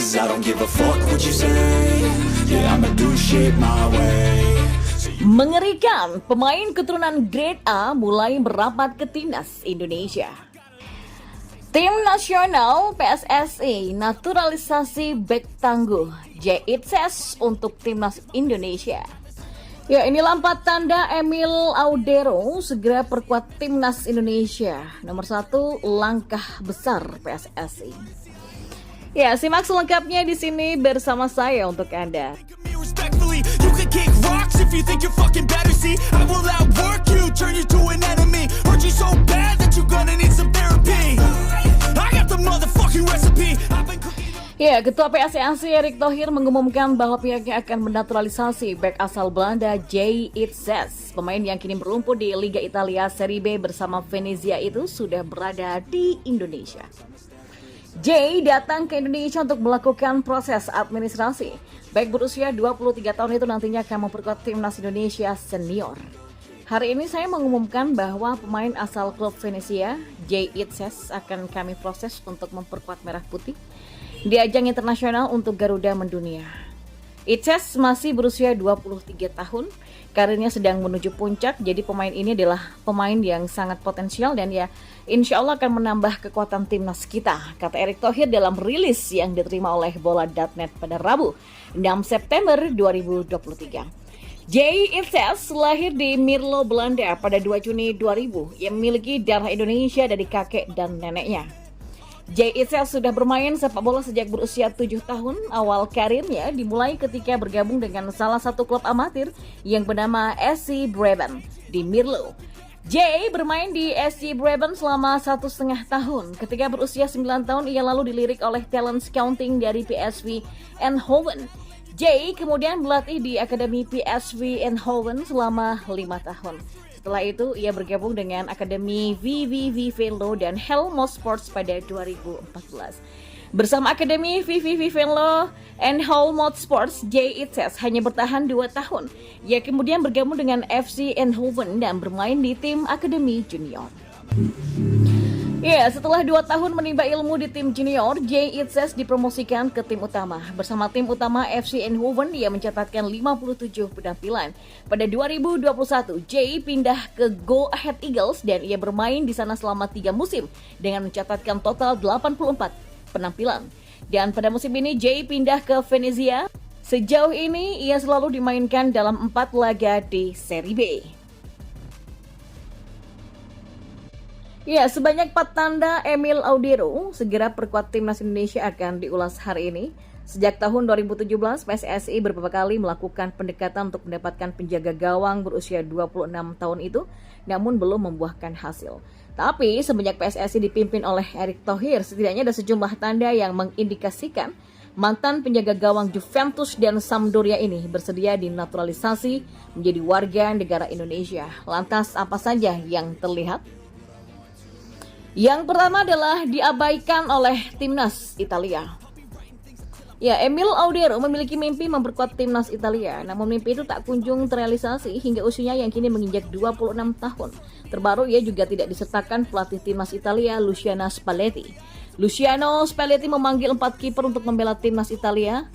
'cause I don't give a fuck what you say. Yeah, I'ma do shit my way. Mengerikan, pemain keturunan Grade A mulai merapat ke timnas Indonesia. Tim nasional PSSI naturalisasi bek tangguh J. Itses untuk timnas Indonesia. Ya, inilah 4 tanda Emil Audero segera perkuat timnas Indonesia. Nomor 1, langkah besar PSSI. Ya, simak selengkapnya di sini bersama saya untuk Anda. You can kick rocks if you think you're fucking better. See, I will outwork you, turn you to an enemy. Hurt you so bad that you're gonna need some therapy. I got the motherfucking recipe. Ya, Ketua PSSI Erick Thohir mengumumkan bahwa pihaknya akan menaturalisasi bek asal Belanda J. Itses. Pemain yang kini berumput di Liga Italia Serie B bersama Venezia itu sudah berada di Indonesia. J datang ke Indonesia untuk melakukan proses administrasi. Bek berusia 23 tahun itu nantinya akan memperkuat timnas Indonesia senior. Hari ini saya mengumumkan bahwa pemain asal klub Venezia, J. Itses, akan kami proses untuk memperkuat Merah Putih di ajang internasional untuk Garuda mendunia. Itses masih berusia 23 tahun, karirnya sedang menuju puncak, jadi pemain ini adalah pemain yang sangat potensial dan ya insya Allah akan menambah kekuatan timnas kita, kata Erick Thohir dalam rilis yang diterima oleh bola.net pada Rabu 6 September 2023. J. Itses lahir di Mirlo, Belanda pada 2 Juni 2000. Ia memiliki darah Indonesia dari kakek dan neneknya. J. Itses sudah bermain sepak bola sejak berusia 7 tahun. Awal karirnya dimulai ketika bergabung dengan salah satu klub amatir yang bernama SC Brabant di Mirlo. J bermain di SC Brabant selama 1,5 tahun. Ketika berusia 9 tahun, ia lalu dilirik oleh talent scouting dari PSV Eindhoven. J kemudian berlatih di Akademi PSV Eindhoven selama 5 tahun. Setelah itu, ia bergabung dengan Akademi VVV Venlo dan Helmond Sports pada 2014. Bersama Akademi VVV Venlo and Helmond Sports, J. Itses hanya bertahan 2 tahun. Ia kemudian bergabung dengan FC Eindhoven dan bermain di tim Akademi Junior. Ya, setelah 2 tahun menimba ilmu di tim junior, J. Itses dipromosikan ke tim utama. Bersama tim utama FC Eindhoven, ia mencatatkan 57 penampilan. Pada 2021, J pindah ke Go Ahead Eagles dan ia bermain di sana selama 3 musim dengan mencatatkan total 84 penampilan. Dan pada musim ini, J pindah ke Venezia. Sejauh ini, ia selalu dimainkan dalam 4 laga di Serie B. Ya, sebanyak 4 tanda Emil Audero segera perkuat timnas Indonesia akan diulas hari ini. Sejak tahun 2017, PSSI beberapa kali melakukan pendekatan untuk mendapatkan penjaga gawang berusia 26 tahun itu, namun belum membuahkan hasil. Tapi semenjak PSSI dipimpin oleh Erick Thohir, setidaknya ada sejumlah tanda yang mengindikasikan mantan penjaga gawang Juventus dan Sampdoria ini bersedia dinaturalisasi menjadi warga negara Indonesia. Lantas apa saja yang terlihat? Yang pertama adalah diabaikan oleh timnas Italia. Ya, Emil Audero memiliki mimpi memperkuat timnas Italia, namun mimpi itu tak kunjung terrealisasi hingga usianya yang kini menginjak 26 tahun. Terbaru ia juga tidak disertakan pelatih timnas Italia Luciano Spalletti. Luciano Spalletti memanggil 4 kiper untuk membela timnas Italia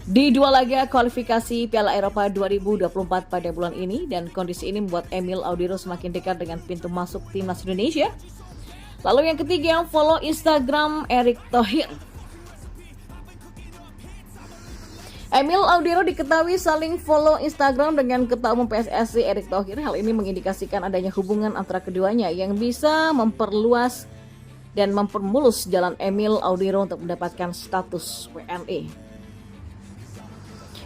di 2 laga kualifikasi Piala Eropa 2024 pada bulan ini, dan kondisi ini membuat Emil Audero semakin dekat dengan pintu masuk timnas Indonesia. Lalu yang ketiga, follow Instagram Erick Thohir. Emil Audero diketahui saling follow Instagram dengan Ketua Umum PSSI Erick Thohir. Hal ini mengindikasikan adanya hubungan antara keduanya yang bisa memperluas dan mempermulus jalan Emil Audero untuk mendapatkan status WNI.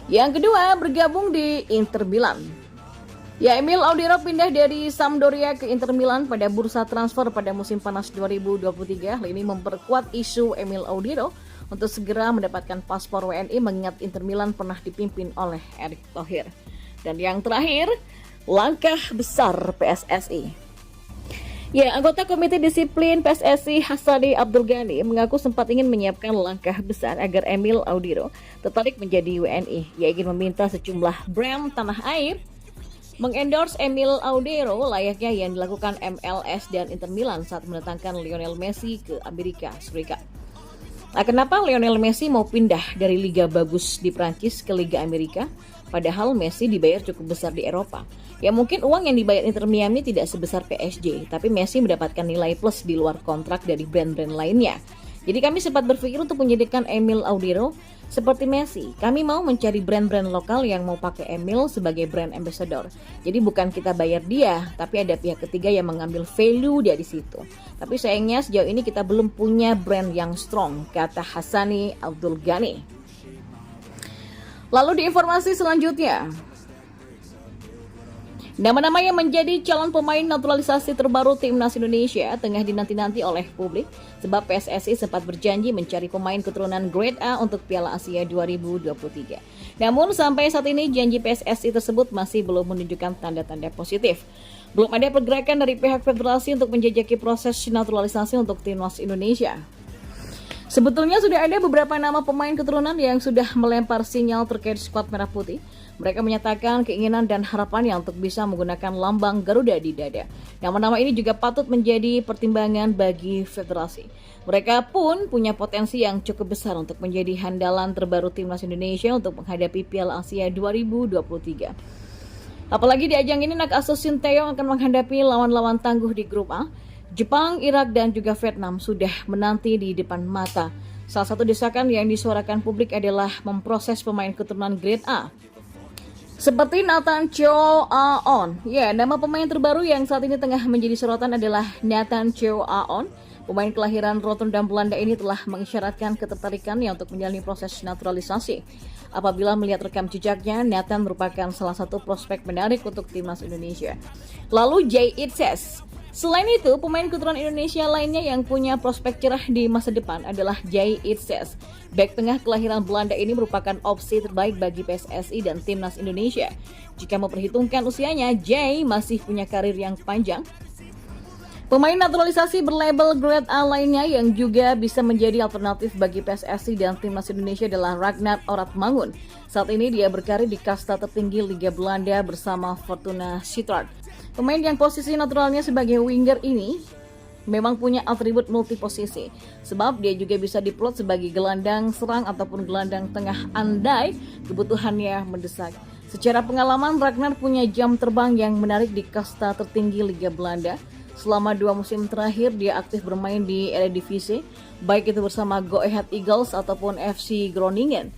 Yang kedua, bergabung di Inter Milan. Ya, Emil Audero pindah dari Sampdoria ke Inter Milan pada bursa transfer pada musim panas 2023. Hal ini memperkuat isu Emil Audero untuk segera mendapatkan paspor WNI mengingat Inter Milan pernah dipimpin oleh Erick Thohir. Dan yang terakhir, langkah besar PSSI. Ya, anggota Komite Disiplin PSSI Hasani Abdul Ghani mengaku sempat ingin menyiapkan langkah besar agar Emil Audero tertarik menjadi WNI. Ia ingin meminta sejumlah brand tanah air mengendorse Emil Audero layaknya yang dilakukan MLS dan Inter Milan saat mendatangkan Lionel Messi ke Amerika Serikat. Nah, kenapa Lionel Messi mau pindah dari liga bagus di Prancis ke Liga Amerika? Padahal Messi dibayar cukup besar di Eropa. Ya mungkin uang yang dibayar Inter Miami tidak sebesar PSG, tapi Messi mendapatkan nilai plus di luar kontrak dari brand-brand lainnya. Jadi kami sempat berpikir untuk menjadikan Emil Audero seperti Messi. Kami mau mencari brand-brand lokal yang mau pakai Emil sebagai brand ambassador. Jadi bukan kita bayar dia, tapi ada pihak ketiga yang mengambil value dari situ. Tapi sayangnya sejauh ini kita belum punya brand yang strong, kata Hassani Abdul Ghani. Lalu di informasi selanjutnya, nama-nama yang menjadi calon pemain naturalisasi terbaru Timnas Indonesia tengah dinanti-nanti oleh publik sebab PSSI sempat berjanji mencari pemain keturunan Grade A untuk Piala Asia 2023. Namun sampai saat ini janji PSSI tersebut masih belum menunjukkan tanda-tanda positif. Belum ada pergerakan dari pihak federasi untuk menjajaki proses naturalisasi untuk Timnas Indonesia. Sebetulnya sudah ada beberapa nama pemain keturunan yang sudah melempar sinyal terkait skuad Merah Putih. Mereka menyatakan keinginan dan harapannya untuk bisa menggunakan lambang Garuda di dada. Nama-nama ini juga patut menjadi pertimbangan bagi federasi. Mereka pun punya potensi yang cukup besar untuk menjadi handalan terbaru Timnas Indonesia untuk menghadapi Piala Asia 2023. Apalagi di ajang ini Nak Asuh Sinteyong akan menghadapi lawan-lawan tangguh di grup A. Jepang, Irak, dan juga Vietnam sudah menanti di depan mata. Salah satu desakan yang disuarakan publik adalah memproses pemain keturunan Grade A. Seperti Nathan Chow Aon. Ya, nama pemain terbaru yang saat ini tengah menjadi sorotan adalah Nathan Chow Aon. Pemain kelahiran Rotterdam, Belanda ini telah mengisyaratkan ketertarikannya untuk menjalani proses naturalisasi. Apabila melihat rekam jejaknya, Nathan merupakan salah satu prospek menarik untuk Timnas Indonesia. Lalu Jay Itzes. Selain itu, pemain keturunan Indonesia lainnya yang punya prospek cerah di masa depan adalah Jay Itzes. Bek tengah kelahiran Belanda ini merupakan opsi terbaik bagi PSSI dan Timnas Indonesia. Jika memperhitungkan usianya, Jay masih punya karir yang panjang. Pemain naturalisasi berlabel Grade A lainnya yang juga bisa menjadi alternatif bagi PSSI dan Timnas Indonesia adalah Ragnar Oratmangun. Saat ini dia berkarir di kasta tertinggi Liga Belanda bersama Fortuna Sittard. Pemain yang posisi naturalnya sebagai winger ini memang punya atribut multiposisi, sebab dia juga bisa diplot sebagai gelandang serang ataupun gelandang tengah andai kebutuhannya mendesak. Secara pengalaman, Ragnar punya jam terbang yang menarik di kasta tertinggi Liga Belanda. Selama 2 musim terakhir dia aktif bermain di Eredivisie, baik itu bersama Go Ahead Eagles ataupun FC Groningen.